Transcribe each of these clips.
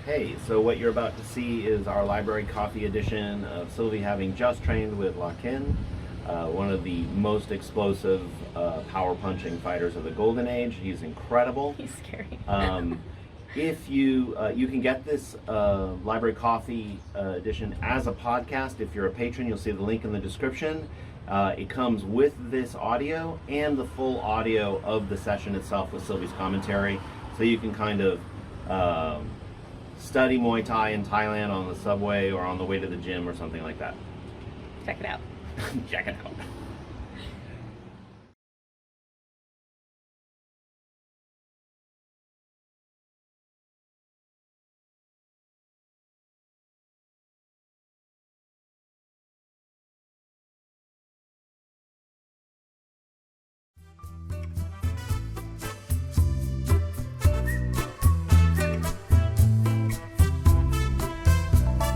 Hey, so what you're about to see is our library coffee edition of Sylvie having just trained with Lakhin, one of the most explosive power punching fighters of the Golden Age. He's incredible. He's scary. If you can get this library coffee edition as a podcast. If you're a patron, you'll see the link in the description. It comes with this audio and the full audio of the session itself with Sylvie's commentary, so you can kind of study Muay Thai in Thailand on the subway or on the way to the gym or something like that. Check it out. Check it out.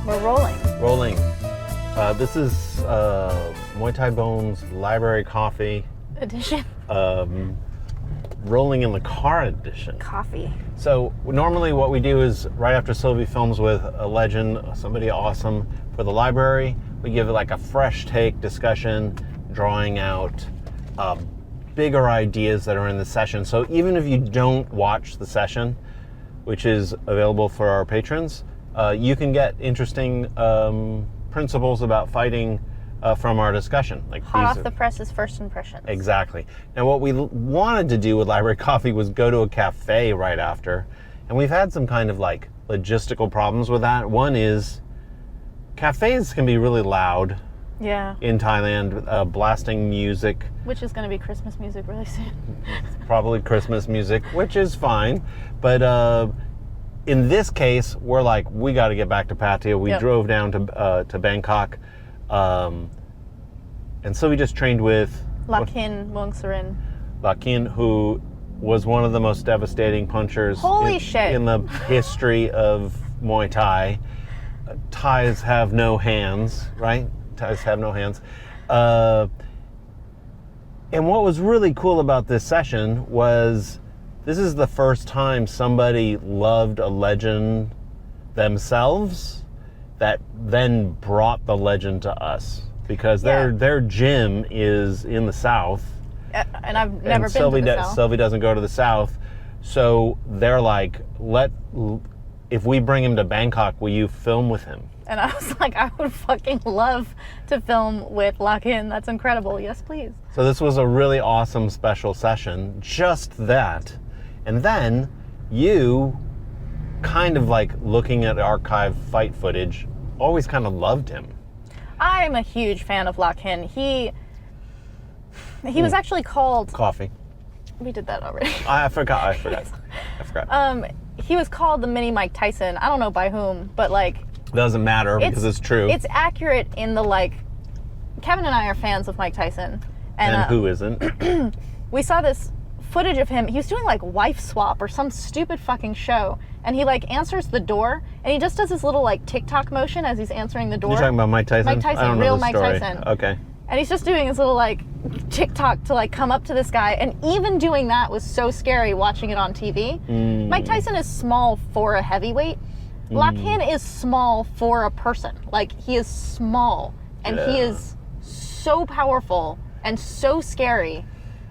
We're rolling. Rolling. This is Muay Thai Bones Library Coffee Edition. Rolling in the Car edition. Coffee. So normally what we do is right after Sylvie films with a legend, somebody awesome for the library, we give it like a fresh take discussion, drawing out bigger ideas that are in the session. So even if you don't watch the session, which is available for our patrons, you can get interesting principles about fighting from our discussion. Like Hot off the presses first impressions. Exactly. Now what we wanted to do with Library Coffee was go to a cafe right after, and we've had some kind of like logistical problems with that. One is cafes can be really loud. Yeah. In Thailand, blasting music. Which is going to be Christmas music really soon. Probably Christmas music, which is fine. But in this case, we're like, we got to get back to Pattaya. We drove down to Bangkok. And so we just trained with Lakhin Wasantasit. Lakhin, who was one of the most devastating punchers in the history of Muay Thai. Thais have no hands, right? Thais have no hands. And what was really cool about this session was this is the first time somebody loved a legend themselves that then brought the legend to us, because their gym is in the South. And I've never been to the South. Sylvie doesn't go to the South. So they're like, if we bring him to Bangkok, will you film with him? And I was like, I would fucking love to film with Lakhin. That's incredible. Yes, please. So this was a really awesome special session. Just that. And then you, kind of like looking at archive fight footage, always kind of loved him. I'm a huge fan of Lakhin. He was actually called... Coffee. We did that already. I forgot. He was called the mini Mike Tyson. I don't know by whom, but like... Doesn't matter because it's true. It's accurate in the like... Kevin and I are fans of Mike Tyson. And who isn't? We saw this footage of him. He was doing like wife swap or some stupid fucking show, and he like answers the door, and he just does this little like TikTok motion as he's answering the door. You're talking about Mike Tyson? Mike Tyson, I don't know real the Mike story. Tyson. Okay. And he's just doing his little like TikTok to like come up to this guy, and even doing that was so scary watching it on TV. Mike Tyson is small for a heavyweight. Lakhin is small for a person. Like, he is small, and he is so powerful and so scary.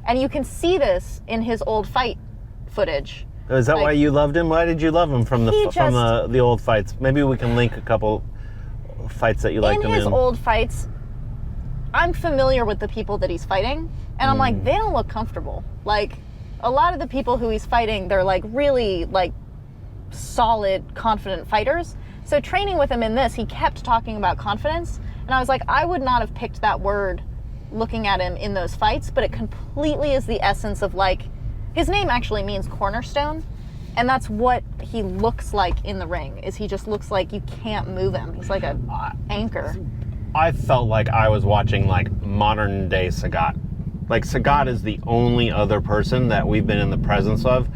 And you can see this in his old fight footage. Is that why you loved him? Why did you love him from the old fights? Maybe we can link a couple fights that you liked him in. In his old fights, I'm familiar with the people that he's fighting, and I'm like, they don't look comfortable. Like, a lot of the people who he's fighting, they're like really like solid, confident fighters. So training with him in this, he kept talking about confidence, and I was like, I would not have picked that word looking at him in those fights, but it completely is the essence of like, his name actually means cornerstone, and that's what he looks like in the ring, is he just looks like you can't move him. He's like an anchor. I felt like I was watching like modern day Sagat. Like, Sagat is the only other person that we've been in the presence of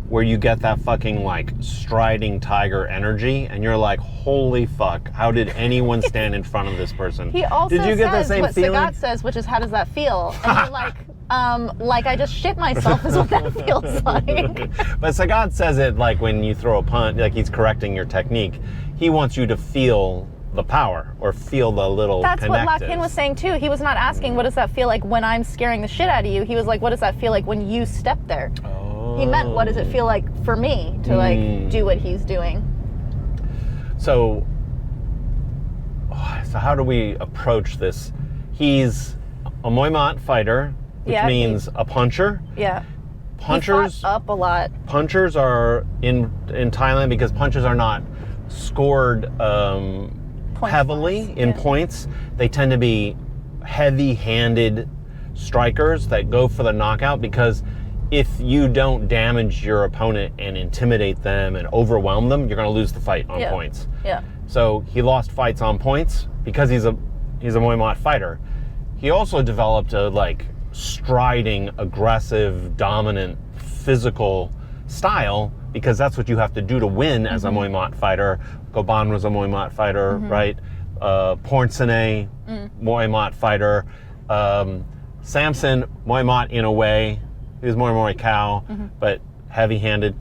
where you get that fucking like striding tiger energy, and you're like, holy fuck, how did anyone stand in front of this person? He also did you get the says same what feeling? Sagat says, which is, how does that feel? And you're like, Like I just shit myself is what that feels like. But Sagat says it like when you throw a punch, like he's correcting your technique. He wants you to feel the power or feel the little That's connectives. what Lakhin was saying too. He was not asking, what does that feel like when I'm scaring the shit out of you? He was like, what does that feel like when you step there? Oh. He meant, what does it feel like for me to like do what he's doing? So how do we approach this? He's a Muay Mat fighter, which means a puncher. Yeah. Punchers he fought up a lot. Punchers are in Thailand because punches are not scored heavily in points. They tend to be heavy-handed strikers that go for the knockout, because if you don't damage your opponent and intimidate them and overwhelm them, you're going to lose the fight on points. Yeah. So he lost fights on points because he's a Muay Mat fighter. He also developed a like striding, aggressive, dominant, physical style, because that's what you have to do to win as a Muay Mat fighter. Goban was a Muay Mat fighter, right? Pornsene, Muay Mat fighter. Samson, Muay Mat in a way. He was Muay Cow, but heavy-handed.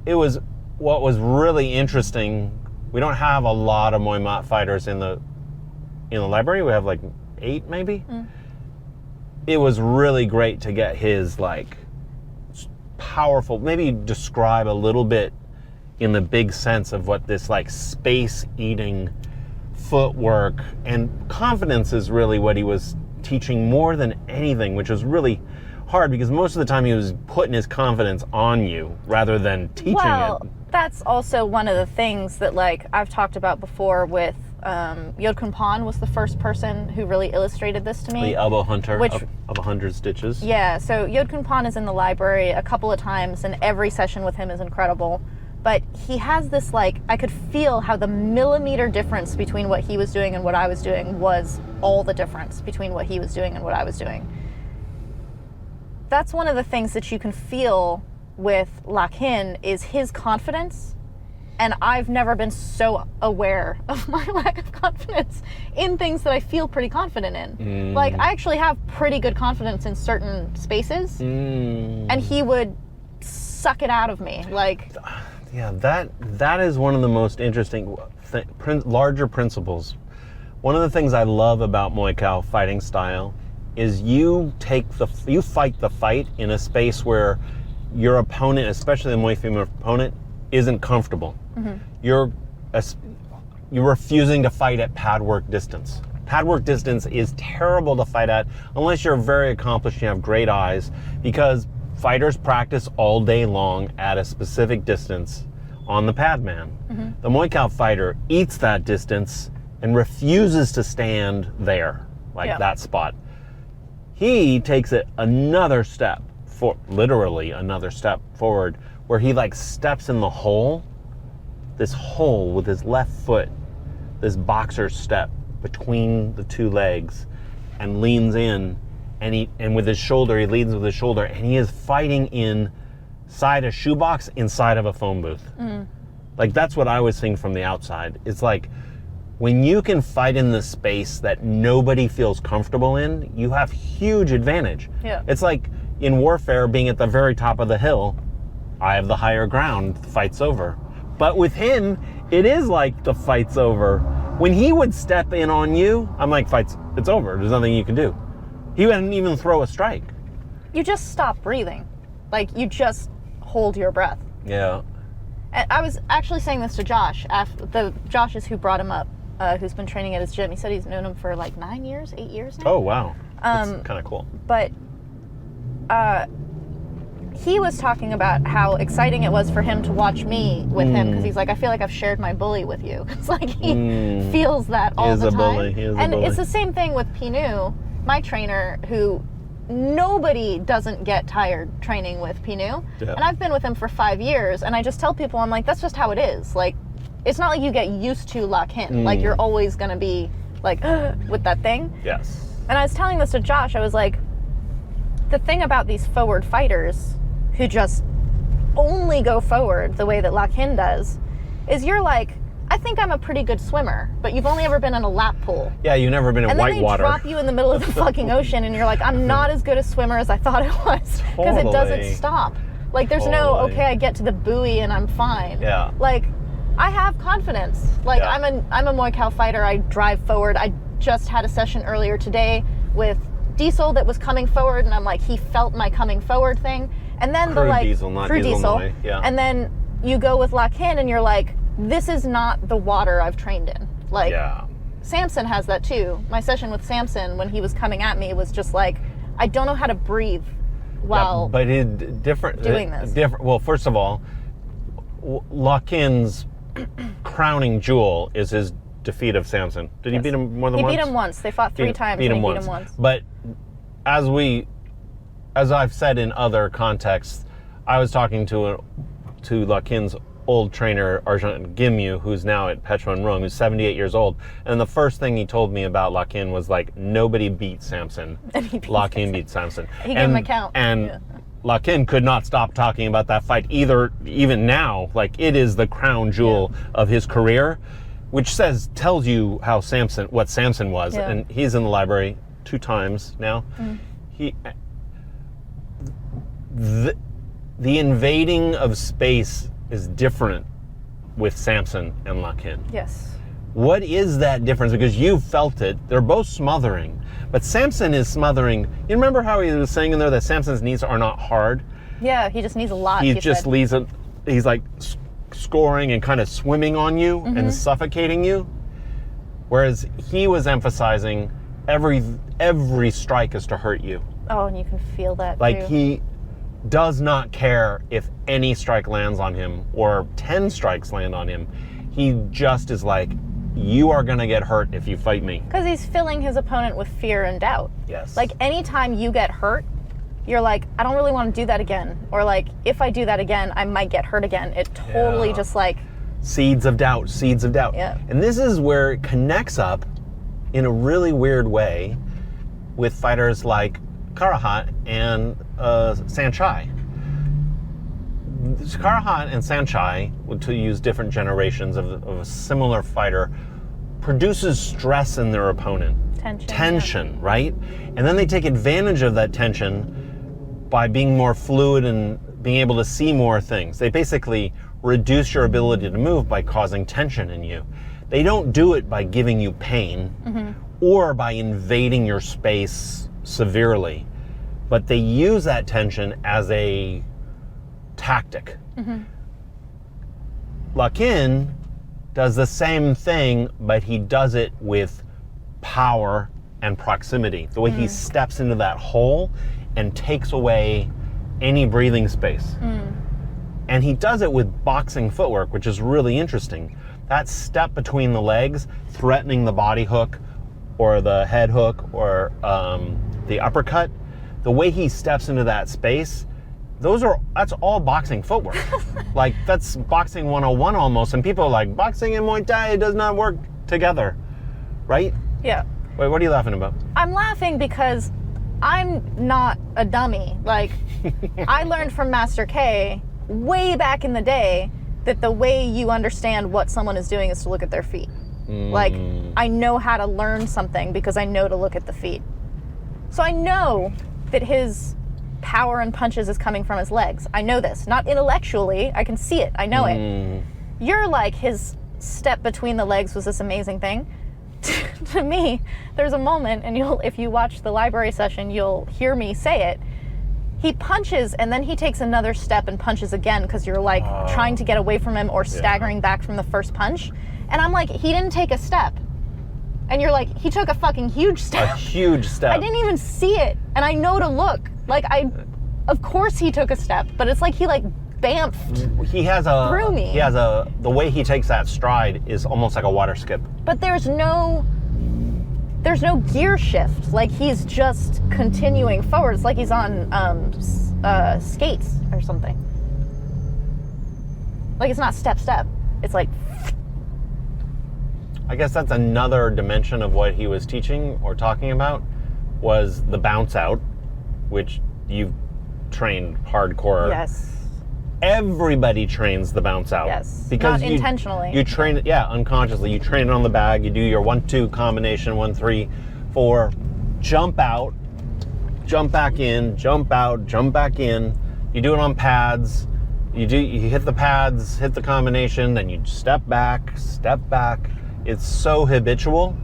What was really interesting, we don't have a lot of Muay Mat fighters in the library. We have like 8 maybe. It was really great to get his like powerful, maybe describe a little bit in the big sense of what this like space eating footwork and confidence is really what he was teaching more than anything, which was really hard because most of the time he was putting his confidence on you rather than teaching it. That's also one of the things that like I've talked about before with Yodkun Pan was the first person who really illustrated this to me. The elbow hunter of 100 stitches. Yeah, so Yodkun Pan is in the library a couple of times and every session with him is incredible. But he has this like, I could feel how the millimeter difference between what he was doing and what I was doing was all the difference between what he was doing and what I was doing. That's one of the things that you can feel with Lakhin is his confidence. And I've never been so aware of my lack of confidence in things that I feel pretty confident in. Like, I actually have pretty good confidence in certain spaces, and he would suck it out of me. Like, yeah, that is one of the most interesting, larger principles. One of the things I love about Muay Thai fighting style is you fight the fight in a space where your opponent, especially the Muay Thai opponent, isn't comfortable. You're refusing to fight at pad work distance. Pad work distance is terrible to fight at unless you're very accomplished and you have great eyes, because fighters practice all day long at a specific distance on the pad man. The Muay Thai fighter eats that distance and refuses to stand there, like that spot. He takes it another step, literally another step forward, where he like steps in the hole, this hole with his left foot, this boxer step between the two legs, and leans in, and with his shoulder, he leads with his shoulder, and he is fighting inside a shoebox inside of a phone booth. Like, that's what I was seeing from the outside. It's like, when you can fight in the space that nobody feels comfortable in, you have huge advantage. Yeah. It's like in warfare, being at the very top of the hill, I have the higher ground, the fight's over. But with him, it is like the fight's over. When he would step in on you, I'm like, it's over. There's nothing you can do. He wouldn't even throw a strike. You just stop breathing. Like, you just hold your breath. Yeah. And I was actually saying this to Josh. Josh is who brought him up, who's been training at his gym. He said he's known him for like 8 years now. Oh, wow. That's kind of cool. But he was talking about how exciting it was for him to watch me with him, because he's like, I feel like I've shared my bully with you. It's like he feels that all the time. He is a bully. And it's the same thing with Pinu, my trainer, who nobody doesn't get tired training with Pinu. Yeah. And I've been with him for 5 years, and I just tell people, I'm like, that's just how it is. Like, it's not like you get used to Lakhin. Like, you're always going to be like, with that thing. Yes. And I was telling this to Josh, I was like, the thing about these forward fighters who just only go forward the way that Lakhin does is you're like, I think I'm a pretty good swimmer, but you've only ever been in a lap pool. Yeah, you've never been in white water. And then they drop you in the middle of the fucking ocean, and you're like, I'm not as good a swimmer as I thought I was. Because it doesn't stop. Like, there's no, okay, I get to the buoy and I'm fine. Yeah. Like, I have confidence. Like, I'm a Muay Thai fighter. I drive forward. I just had a session earlier today with Diesel that was coming forward, and I'm like, he felt my coming forward thing. And then Crew Diesel. Yeah. And then you go with Lakhin, and you're like, this is not the water I've trained in. Like, Samson has that too. My session with Samson, when he was coming at me, was just like, I don't know how to breathe while doing this. Well, first of all, Lakhin's crowning jewel is his defeat of Samson. Did he beat him more than once? He beat him once. They fought 3 times. Beat him once. But as I've said in other contexts, I was talking to Lakhin's old trainer, Arjun Gimyu, who's now at Petron Rung, who's 78 years old. And the first thing he told me about Lakhin was like, nobody beat Samson. Lakhin beat Samson. He gave him a count. And Lakhin could not stop talking about that fight either, even now. Like, it is the crown jewel of his career, which tells you what Samson was. Yeah. And he's in the library 2 times now. The invading of space is different with Samson and Lakhin. Yes. What is that difference? Because you've felt it. They're both smothering. But Samson is smothering. You remember how he was saying in there that Samson's knees are not hard? Yeah, he just needs a lot. He just leaves it. He's like scoring and kind of swimming on you and suffocating you. Whereas he was emphasizing every strike is to hurt you. Oh, and you can feel that like too. He does not care if any strike lands on him or 10 strikes land on him. He just is like, you are going to get hurt if you fight me. Because he's filling his opponent with fear and doubt. Yes. Like, anytime you get hurt, you're like, I don't really want to do that again. Or like, if I do that again, I might get hurt again. It totally just like... Seeds of doubt. Yeah. And this is where it connects up in a really weird way with fighters like Karahat and Sanchai. Karahat and Sanchai, to use different generations of a similar fighter, produces stress in their opponent. Tension, right? And then they take advantage of that tension by being more fluid and being able to see more things. They basically reduce your ability to move by causing tension in you. They don't do it by giving you pain or by invading your space severely, but they use that tension as a tactic. Lakhin does the same thing, but he does it with power and proximity. The way he steps into that hole and takes away any breathing space. And he does it with boxing footwork, which is really interesting. That step between the legs, threatening the body hook or the head hook or the uppercut, the way he steps into that space, that's all boxing footwork. Like, that's boxing 101 almost. And people are like, boxing and Muay Thai does not work together, right? Yeah. Wait, what are you laughing about? I'm laughing because I'm not a dummy. Like, I learned from Master K way back in the day that the way you understand what someone is doing is to look at their feet. Like, I know how to learn something because I know to look at the feet. So I know that his power and punches is coming from his legs. I know this. Not intellectually. I can see it. I know it. You're like, his step between the legs was this amazing thing. To me, there's a moment, and if you watch the library session, you'll hear me say it. He punches, and then he takes another step and punches again because you're like trying to get away from him or staggering back from the first punch. And I'm like, he didn't take a step. And you're like, he took a fucking huge step. A huge step. I didn't even see it, and I know to look. Like, of course he took a step, but it's like he like bamfed through me. The way he takes that stride is almost like a water skip. But there's no gear shift. Like, he's just continuing forward. It's like he's on skates or something. Like, it's not step. It's like... I guess that's another dimension of what he was teaching or talking about, was the bounce out, which you've trained hardcore everybody trains the bounce out. Yes. Because not intentionally. You train it, unconsciously. You train it on the bag. You do your 1-2 combination, 1-3, 4, jump out, jump back in, jump out, jump back in. You do it on pads. You hit the pads, hit the combination, then you step back. It's so habitual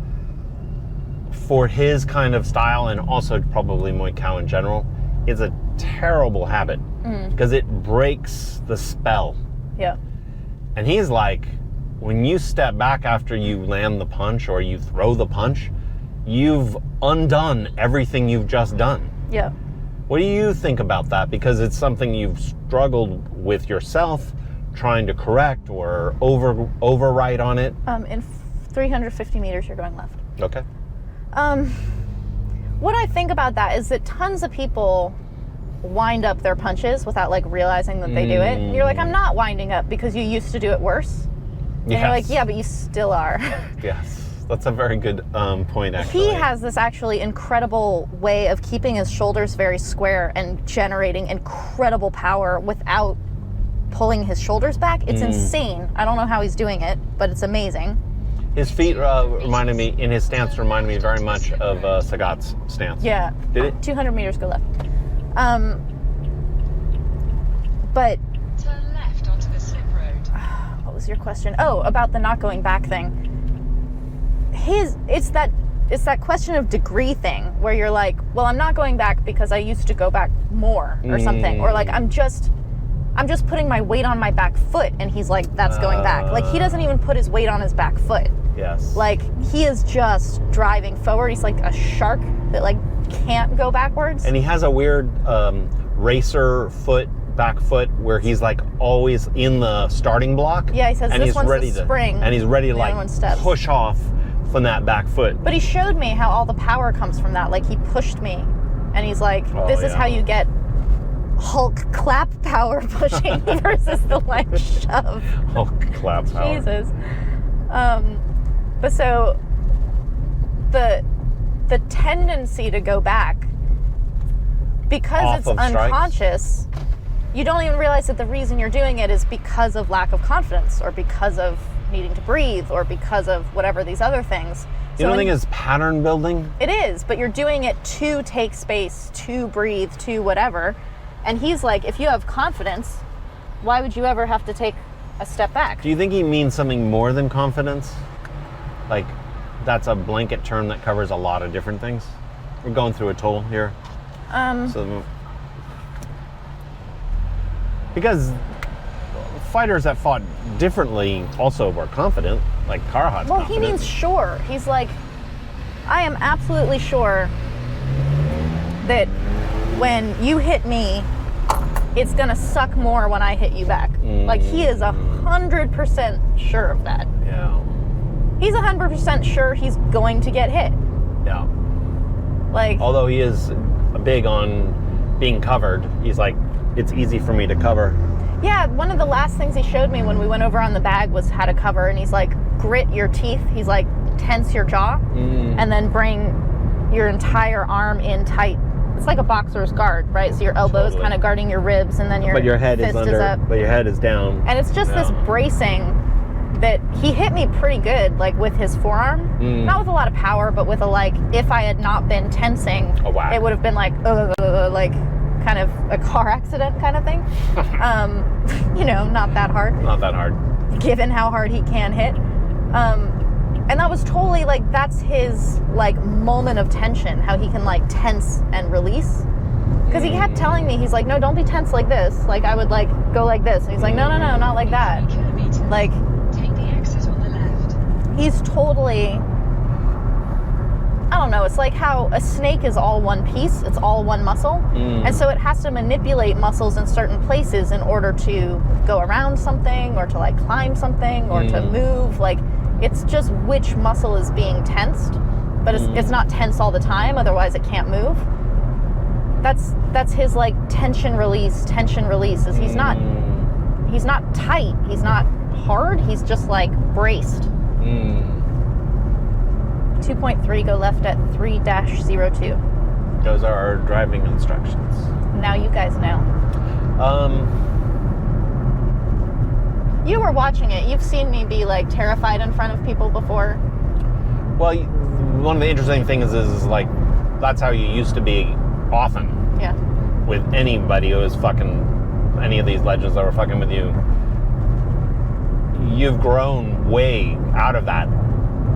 for his kind of style, and also probably Muay Thai in general. It's a terrible habit because it breaks the spell. Yeah. And he's like, when you step back after you land the punch or you throw the punch, you've undone everything you've just done. Yeah. What do you think about that? Because it's something you've struggled with yourself, trying to correct or overwrite on it. In 350 meters, you're going left. Okay. What I think about that is that tons of people wind up their punches without like realizing that they do it. And you're like, I'm not winding up because you used to do it worse. And you're like, yeah, but you still are. Yes. That's a very good point, actually. He has this actually incredible way of keeping his shoulders very square and generating incredible power without pulling his shoulders back. It's insane. I don't know how he's doing it, but it's amazing. His feet reminded me very much of Sagat's stance. Yeah. Did it? 200 meters, go left. But... Turn left onto the slip road. What was your question? Oh, about the not going back thing. It's that question of degree thing where you're like, well, I'm not going back because I used to go back more or something. Or like, I'm just putting my weight on my back foot, and he's like, that's going back. Like, he doesn't even put his weight on his back foot. Yes. Like, he is just driving forward. He's like a shark that like can't go backwards. And he has a weird racer back foot where he's like always in the starting block. Yeah, he says and this one's the spring. And he's ready to like push off from that back foot. But he showed me how all the power comes from that. Like, he pushed me, and he's like, this is how you get Hulk clap power pushing versus the like shove. Hulk clap power. Jesus. But so the tendency to go back, because it's unconscious, you don't even realize that the reason you're doing it is because of lack of confidence, or because of needing to breathe, or because of whatever these other things. You don't think it's pattern building? It is, but you're doing it to take space, to breathe, to whatever. And he's like, if you have confidence, why would you ever have to take a step back? Do you think he means something more than confidence? Like, that's a blanket term that covers a lot of different things? We're going through a toll here. Because fighters that fought differently also were confident, like Carhat's confident. He means sure. He's like, I am absolutely sure that when you hit me, it's gonna suck more when I hit you back. Like, he is 100% sure of that. Yeah. He's 100% sure he's going to get hit. Yeah. Like, although he is big on being covered, he's like, it's easy for me to cover. Yeah, one of the last things he showed me when we went over on the bag was how to cover, and he's like, grit your teeth. He's like, tense your jaw, and then bring your entire arm in tight. It's like a boxer's guard, right? So your elbow's kind of guarding your ribs, and then your head fist is under, is up. But your head is down. And it's just this bracing that he hit me pretty good, like with his forearm. Not with a lot of power, but with a like, if I had not been tensing, it would have been like kind of a car accident kind of thing. Not that hard. Not that hard. Given how hard he can hit. And that was totally like, that's his like moment of tension, how he can like tense and release. Because he kept telling me, he's like, no, don't be tense like this. Like, I would like go like this. And he's like, no, not like that. Like, take the exit on the left. He's totally, I don't know, it's like how a snake is all one piece, it's all one muscle. And so it has to manipulate muscles in certain places in order to go around something, or to like climb something, or to move. Like, it's just which muscle is being tensed, but it's not tense all the time, otherwise it can't move. That's his like tension release is he's not tight, he's not hard, he's just like braced. 2.3, go left at 3-02. Those are our driving instructions. Now you guys know. You were watching it. You've seen me be like terrified in front of people before. Well, one of the interesting things is like, that's how you used to be often. Yeah. With anybody who was fucking, any of these legends that were fucking with you. You've grown way out of that.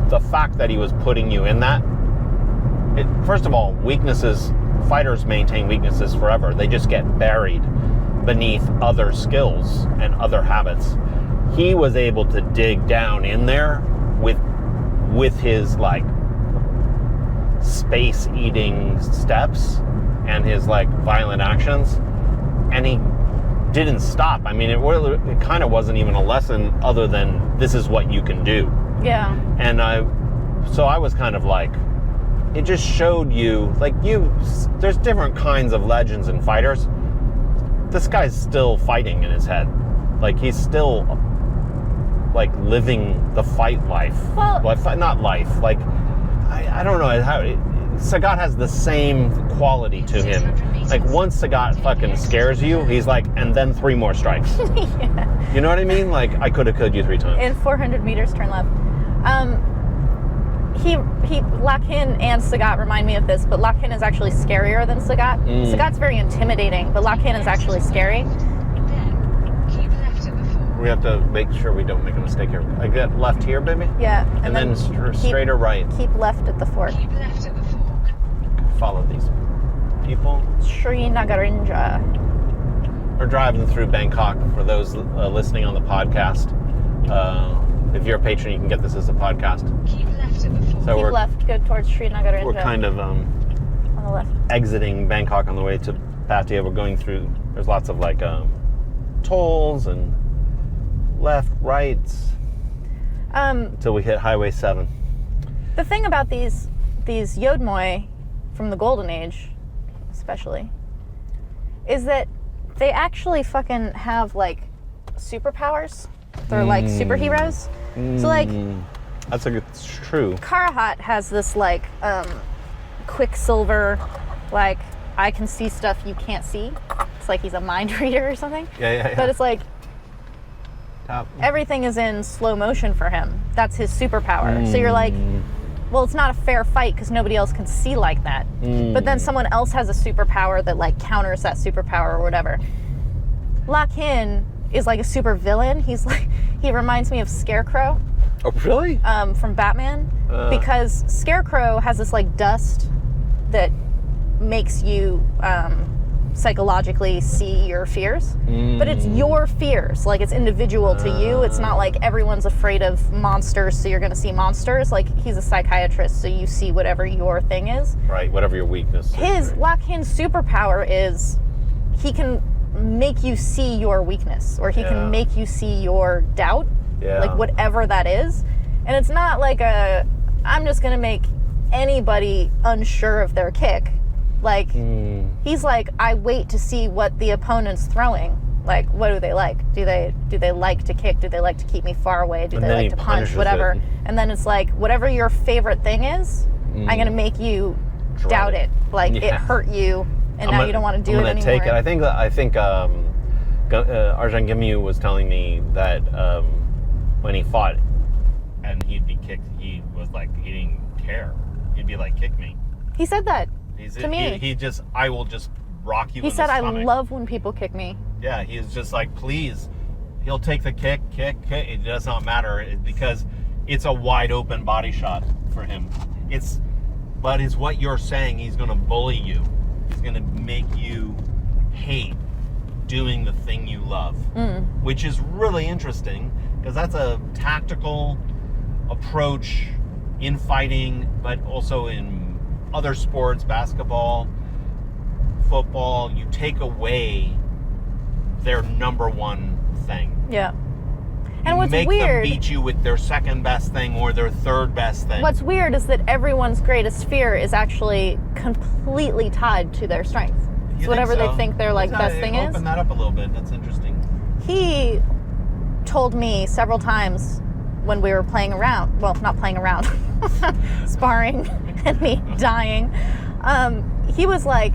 The fact that he was putting you in that, first of all, weaknesses, fighters maintain weaknesses forever. They just get buried beneath other skills and other habits. He was able to dig down in there with his like space eating steps and his like violent actions, and he didn't stop. I mean, it kind of wasn't even a lesson other than this is what you can do. Yeah. And I was kind of like, it just showed you, like, there's different kinds of legends and fighters. This guy's still fighting in his head. Like, he's still, like, living the fight life. Well, not life. Like, I don't know how. Sagat has the same quality to him. Like, once Sagat fucking scares you, he's like, and then 3 more strikes. Yeah. You know what I mean? Like, I could have killed you 3 times. In 400 meters, turn left. Lakhin and Sagat remind me of this, but Lakhin is actually scarier than Sagat. Sagat's very intimidating, but Lakhin is actually scary. Then, keep left at the fork. We have to make sure we don't make a mistake here. I get left here, baby? Yeah. And then straight or right? Keep left at the fork. Keep left at the fork. Follow these people. Srinagarindra. We're driving through Bangkok. For those listening on the podcast, if you're a patron, you can get this as a podcast. Keep left at the fork. So Keep left, good towards Srinagarindra. we're kind of on the left. exiting Bangkok on the way to Pattaya. We're going through, there's lots of like tolls and left, rights, until we hit Highway 7. The thing about these Yodmoy from the Golden Age, especially, is that they actually fucking have like superpowers. They're like superheroes. So like, It's true. Karahat has this like Quicksilver, like I can see stuff you can't see. It's like he's a mind reader or something. Yeah. But it's like Top. everything is in slow motion for him. That's his superpower. So you're like, well, it's not a fair fight because nobody else can see like that. But then someone else has a superpower that like counters that superpower or whatever. Lakhin is like a super villain. He reminds me of Scarecrow. Oh, really? From Batman, because Scarecrow has this like dust that makes you psychologically see your fears, but it's your fears. Like, it's individual to you. It's not like everyone's afraid of monsters, so you're going to see monsters. Like, he's a psychiatrist, so you see whatever your thing is. Right, whatever your weakness is. Lakhin's superpower is he can make you see your weakness, or he can make you see your doubt. Yeah. Like, whatever that is. And it's not like I'm just going to make anybody unsure of their kick. Like, he's like, I wait to see what the opponent's throwing. Like, what do they like? Do they like to kick? Do they like to keep me far away? Do they like to punch? Whatever. It. And then it's like, whatever your favorite thing is, I'm going to make you doubt it. Like, it hurt you, and now you don't want to do it anymore. I'm going to take it. I think Arjan Gimyu was telling me that when he fought and he'd be kicked, he was like, he didn't care. He'd be like, kick me. He said that to me. I will just rock you in the stomach. He said, I love when people kick me. Yeah, he's just like, please. He'll take the kick. It does not matter because it's a wide open body shot for him. But it's what you're saying. He's going to bully you. He's going to make you hate doing the thing you love, which is really interesting because that's a tactical approach in fighting, but also in other sports, basketball, football. You take away their number one thing. Yeah. And what's make weird, them beat you with their second best thing or their third best thing. What's weird is that everyone's greatest fear is actually completely tied to their strength. So whatever they think their like best thing is. Open that up a little bit. That's interesting. He told me several times when we were playing around, well, not playing around, sparring and me dying. He was like,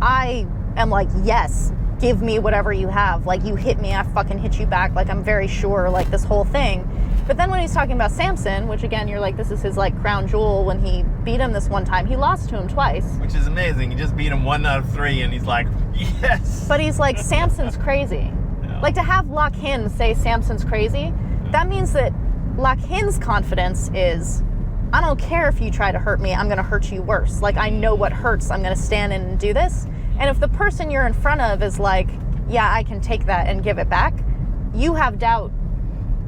I am like, yes, give me whatever you have. Like, you hit me, I fucking hit you back. Like, I'm very sure, like, this whole thing. But then when he's talking about Samson, which again, you're like, this is his, like, crown jewel, when he beat him this one time, he lost to him twice. Which is amazing. He just beat him 1 out of 3, and he's like, yes! But he's like, Samson's crazy. Yeah. Like, to have Lakhin say Samson's crazy, that means that Lakhin's confidence is, I don't care if you try to hurt me, I'm going to hurt you worse. Like, I know what hurts, I'm going to stand in and do this. And if the person you're in front of is like, yeah, I can take that and give it back, you have doubt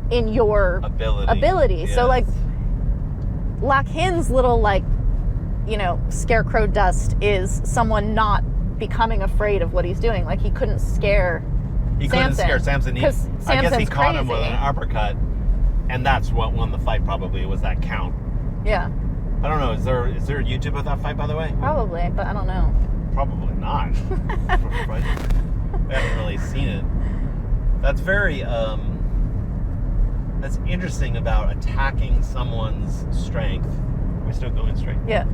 in your ability. Yes. So, like, Lakhin's little, like, you know, scarecrow dust is someone not becoming afraid of what he's doing. Like, he couldn't scare Samson. Samson. I guess he caught him with crazy. an uppercut, and that's what won the fight. Probably was that count. Yeah, I don't know. Is there a YouTube of that fight, by the way? probably, but I don't know. Probably not. We haven't really seen it. That's very that's interesting about attacking someone's strength. We're still going straight. Yeah.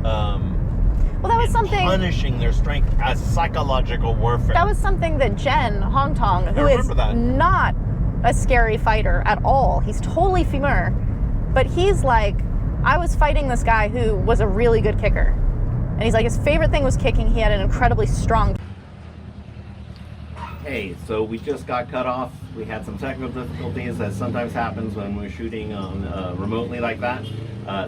Well, that was and something. Punishing their strength as psychological warfare. That was something that Jen Hong Tong, who is that. not a scary fighter at all, he's totally femur, but he's like, I was fighting this guy who was a really good kicker. And he's like, his favorite thing was kicking. He had an incredibly strong. Hey, so we just got cut off. We had some technical difficulties, as sometimes happens when we're shooting on remotely like that.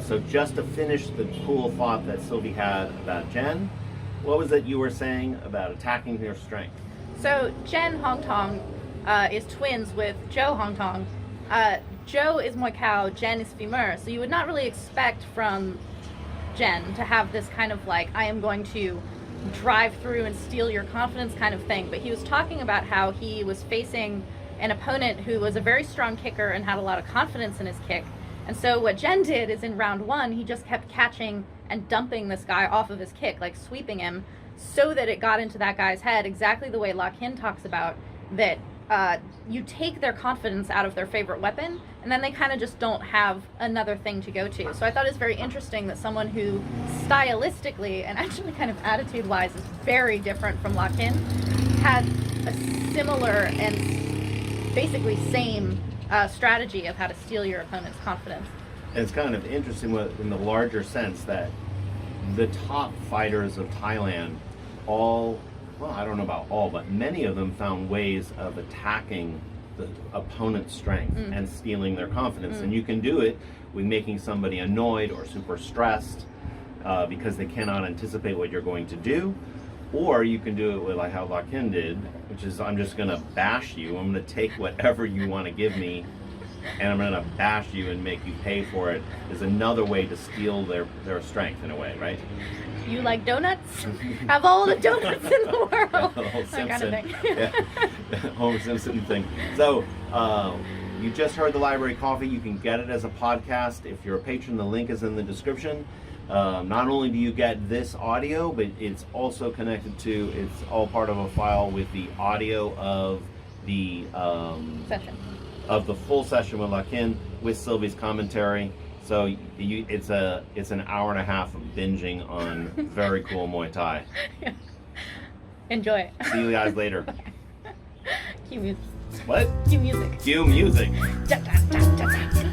So just to finish the cool thought that Sylvie had about Jen, what was it you were saying about attacking their strength? So Jen Hong Tong is twins with Joe Hong Tong. Joe is Muay Khao, Jen is femur. So you would not really expect from Jen to have this kind of like, I am going to drive through and steal your confidence kind of thing. But he was talking about how he was facing an opponent who was a very strong kicker and had a lot of confidence in his kick. And so what Jen did is in round 1, he just kept catching and dumping this guy off of his kick, like sweeping him, so that it got into that guy's head, exactly the way Lakhin talks about, that you take their confidence out of their favorite weapon, and then they kind of just don't have another thing to go to. So I thought it's very interesting that someone who stylistically and actually kind of attitude-wise is very different from Lakhin had a similar and basically same strategy of how to steal your opponent's confidence. It's kind of interesting in the larger sense that the top fighters of Thailand all, well, I don't know about all, but many of them found ways of attacking the opponent's strength and stealing their confidence. And you can do it with making somebody annoyed or super stressed because they cannot anticipate what you're going to do. Or you can do it with like how Lakhin did, which is, I'm just going to bash you. I'm going to take whatever you want to give me, and I'm going to bash you and make you pay for it. Is another way to steal their strength in a way, right? You like donuts? Have all the donuts in the world. Yeah, the whole That Simpson, kind of thing. yeah, Homer Simpson thing. So you just heard the library coffee. You can get it as a podcast. If you're a patron, the link is in the description. Not only do you get this audio, but it's also connected to, it's all part of a file with the audio of the Session. of the full session with Lakhin with Sylvie's commentary. So it's an hour and a half of binging on very cool Muay Thai. Yeah. Enjoy it. See you guys later. Cue music. What? Cue music. Cue music. Da, da, da, da, da.